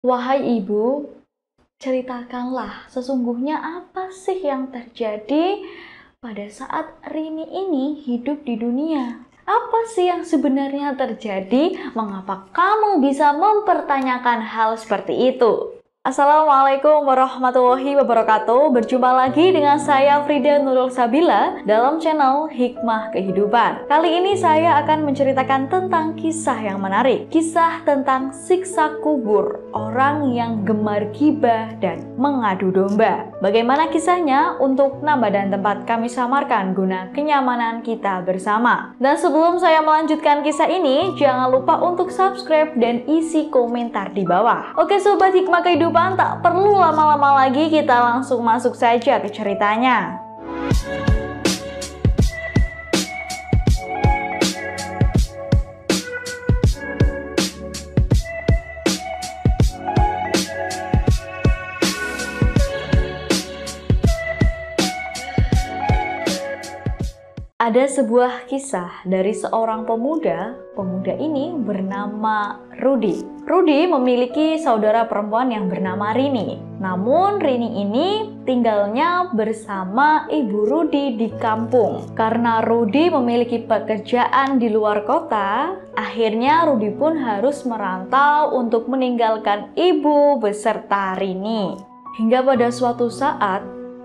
Wahai ibu, ceritakanlah sesungguhnya apa sih yang terjadi pada saat Rini ini hidup di dunia? Apa sih yang sebenarnya terjadi? Mengapa kamu bisa mempertanyakan hal seperti itu? Assalamualaikum warahmatullahi wabarakatuh. Berjumpa lagi dengan saya Frida Nurul Sabila dalam channel Hikmah Kehidupan. Kali ini saya akan menceritakan tentang kisah yang menarik. Kisah tentang siksa kubur orang yang gemar gibah dan mengadu domba. Bagaimana kisahnya? Untuk nama dan tempat kami samarkan guna kenyamanan kita bersama. Dan sebelum saya melanjutkan kisah ini, jangan lupa untuk subscribe dan isi komentar di bawah. Oke Sobat Hikmah Kehidupan, tak perlu lama-lama lagi, kita langsung masuk saja ke ceritanya. Ada sebuah kisah dari seorang pemuda. Pemuda ini bernama Rudy. Rudy memiliki saudara perempuan yang bernama Rini. Namun Rini ini tinggalnya bersama ibu Rudy di kampung. Karena Rudy memiliki pekerjaan di luar kota, akhirnya Rudy pun harus merantau untuk meninggalkan ibu beserta Rini. Hingga pada suatu saat,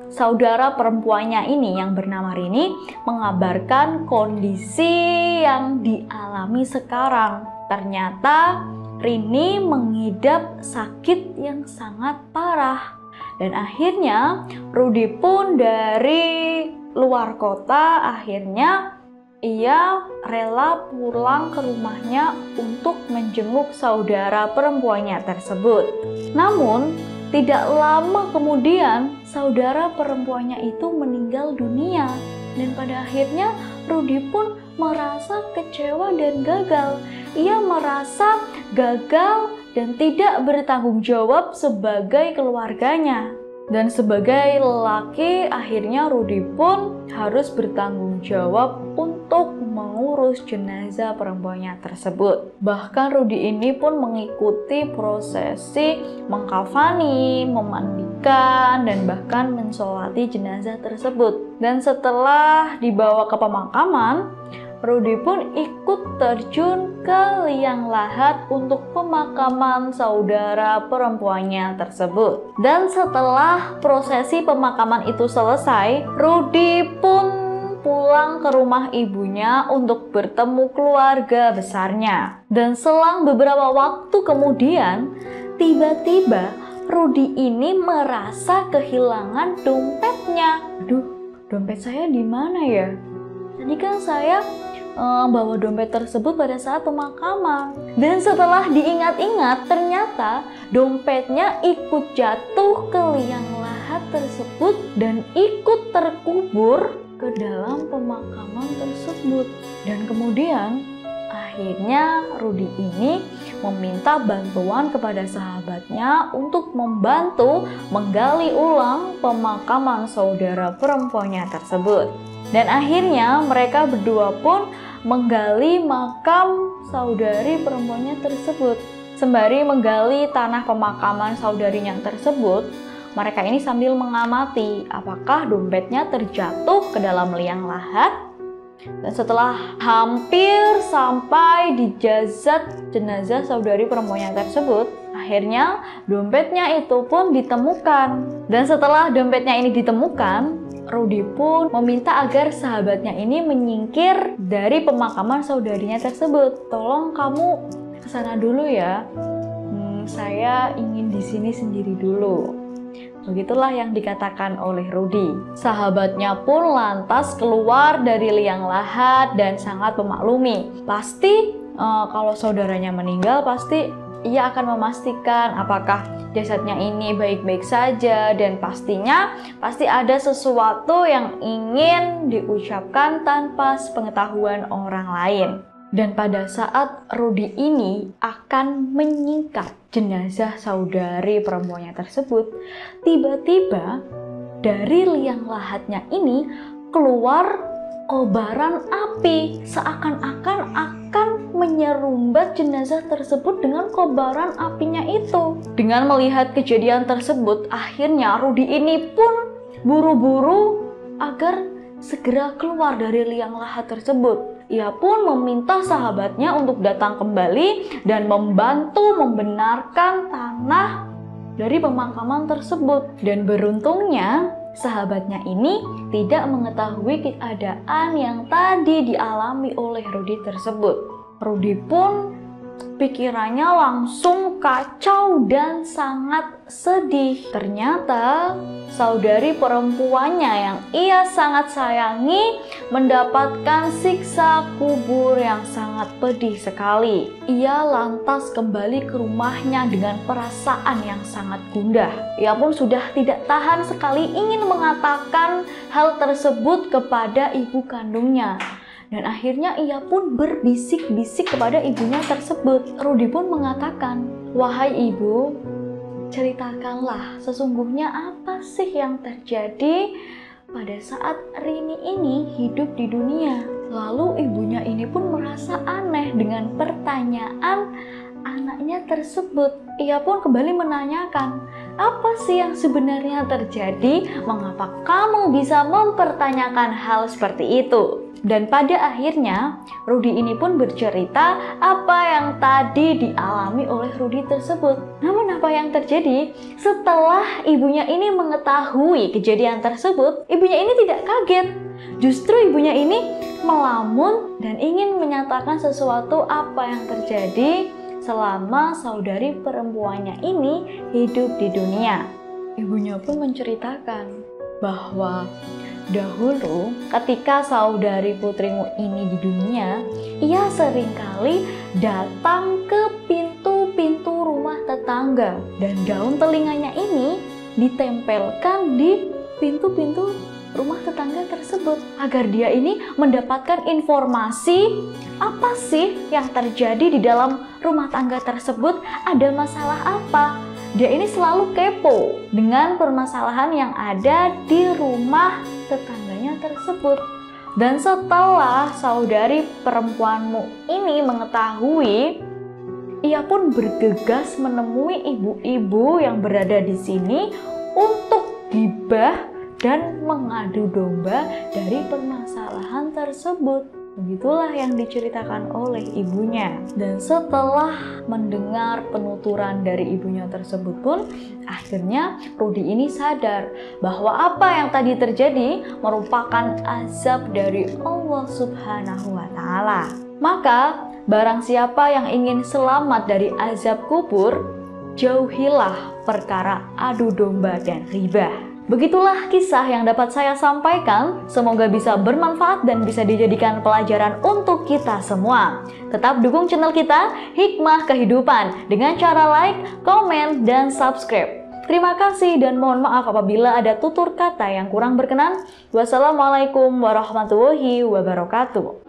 saudara perempuannya ini yang bernama Rini mengabarkan kondisi yang dialami sekarang. Ternyata Rini mengidap sakit yang sangat parah. Dan akhirnya Rudy pun dari luar kota, akhirnya ia rela pulang ke rumahnya untuk menjenguk saudara perempuannya tersebut. Namun tidak lama kemudian, saudara perempuannya itu meninggal dunia. Dan pada akhirnya, Rudy pun merasa kecewa dan gagal. Ia merasa gagal dan tidak bertanggung jawab sebagai keluarganya. Dan sebagai lelaki, akhirnya Rudy pun harus bertanggung jawab untuk mengurus jenazah perempuannya tersebut. Bahkan Rudy ini pun mengikuti prosesi mengkafani, memandikan, dan bahkan mensolati jenazah tersebut. Dan setelah dibawa ke pemakaman, Rudy pun ikut terjun ke liang lahat untuk pemakaman saudara perempuannya tersebut. Dan setelah prosesi pemakaman itu selesai, Rudy pun pulang ke rumah ibunya untuk bertemu keluarga besarnya. Dan selang beberapa waktu kemudian, tiba-tiba Rudy ini merasa kehilangan dompetnya. Aduh, dompet saya di mana ya? Tadi kan saya bawa dompet tersebut pada saat pemakaman. Dan setelah diingat-ingat, ternyata dompetnya ikut jatuh ke liang lahat tersebut dan ikut terkubur ke dalam pemakaman tersebut. Dan kemudian akhirnya Rudy ini meminta bantuan kepada sahabatnya untuk membantu menggali ulang pemakaman saudara perempuannya tersebut. Dan akhirnya mereka berdua pun menggali makam saudari perempuannya tersebut. Sembari menggali tanah pemakaman saudarinya tersebut, mereka ini sambil mengamati apakah dompetnya terjatuh ke dalam liang lahat. Dan setelah hampir sampai di jasad jenazah saudari perempuannya tersebut, akhirnya dompetnya itu pun ditemukan. Dan setelah dompetnya ini ditemukan, Rudy pun meminta agar sahabatnya ini menyingkir dari pemakaman saudarinya tersebut. Tolong kamu kesana dulu ya. Saya ingin di sini sendiri dulu. Begitulah yang dikatakan oleh Rudy. Sahabatnya pun lantas keluar dari liang lahat dan sangat memaklumi. Pasti kalau saudaranya meninggal, pasti ia akan memastikan apakah jasadnya ini baik-baik saja, dan pastinya pasti ada sesuatu yang ingin diucapkan tanpa sepengetahuan orang lain. Dan pada saat Rudy ini akan menyingkap jenazah saudari perempuannya tersebut, tiba-tiba dari liang lahatnya ini keluar kobaran api, seakan-akan akan menyerumbat jenazah tersebut dengan kobaran apinya itu. Dengan melihat kejadian tersebut, akhirnya Rudy ini pun buru-buru agar segera keluar dari liang lahat tersebut. Ia pun meminta sahabatnya untuk datang kembali dan membantu membenarkan tanah dari pemakaman tersebut. Dan beruntungnya sahabatnya ini tidak mengetahui keadaan yang tadi dialami oleh Rudy tersebut. Rudy pun pikirannya langsung kacau dan sangat sedih. Ternyata saudari perempuannya yang ia sangat sayangi mendapatkan siksa kubur yang sangat pedih sekali. Ia lantas kembali ke rumahnya dengan perasaan yang sangat gundah. Ia pun sudah tidak tahan sekali ingin mengatakan hal tersebut kepada ibu kandungnya. Dan akhirnya ia pun berbisik-bisik kepada ibunya tersebut. Rudy pun mengatakan, "Wahai ibu, ceritakanlah sesungguhnya apa sih yang terjadi pada saat Rini ini hidup di dunia." Lalu ibunya ini pun merasa aneh dengan pertanyaan anaknya tersebut. Ia pun kembali menanyakan, "Apa sih yang sebenarnya terjadi? Mengapa kamu bisa mempertanyakan hal seperti itu?" Dan pada akhirnya Rudy ini pun bercerita apa yang tadi dialami oleh Rudy tersebut. Namun apa yang terjadi setelah ibunya ini mengetahui kejadian tersebut, ibunya ini tidak kaget. Justru ibunya ini melamun dan ingin menyatakan sesuatu apa yang terjadi selama saudari perempuannya ini hidup di dunia. Ibunya pun menceritakan bahwa dahulu ketika saudari putrimu ini di dunia, ia seringkali datang ke pintu-pintu rumah tetangga dan daun telinganya ini ditempelkan di pintu-pintu rumah tetangga tersebut agar dia ini mendapatkan informasi apa sih yang terjadi di dalam rumah tangga tersebut, ada masalah apa. Dia ini selalu kepo dengan permasalahan yang ada di rumah tetangganya tersebut. Dan setelah saudari perempuanmu ini mengetahui, ia pun bergegas menemui ibu-ibu yang berada di sini untuk gibah dan mengadu domba dari permasalahan tersebut. Begitulah yang diceritakan oleh ibunya. Dan setelah mendengar penuturan dari ibunya tersebut pun, akhirnya Rudy ini sadar bahwa apa yang tadi terjadi merupakan azab dari Allah Subhanahu wa Ta'ala. Maka barang siapa yang ingin selamat dari azab kubur, jauhilah perkara adu domba dan ribah. Begitulah kisah yang dapat saya sampaikan. Semoga bisa bermanfaat dan bisa dijadikan pelajaran untuk kita semua. Tetap dukung channel kita, Hikmah Kehidupan, dengan cara like, komen, dan subscribe. Terima kasih dan mohon maaf apabila ada tutur kata yang kurang berkenan. Wassalamualaikum warahmatullahi wabarakatuh.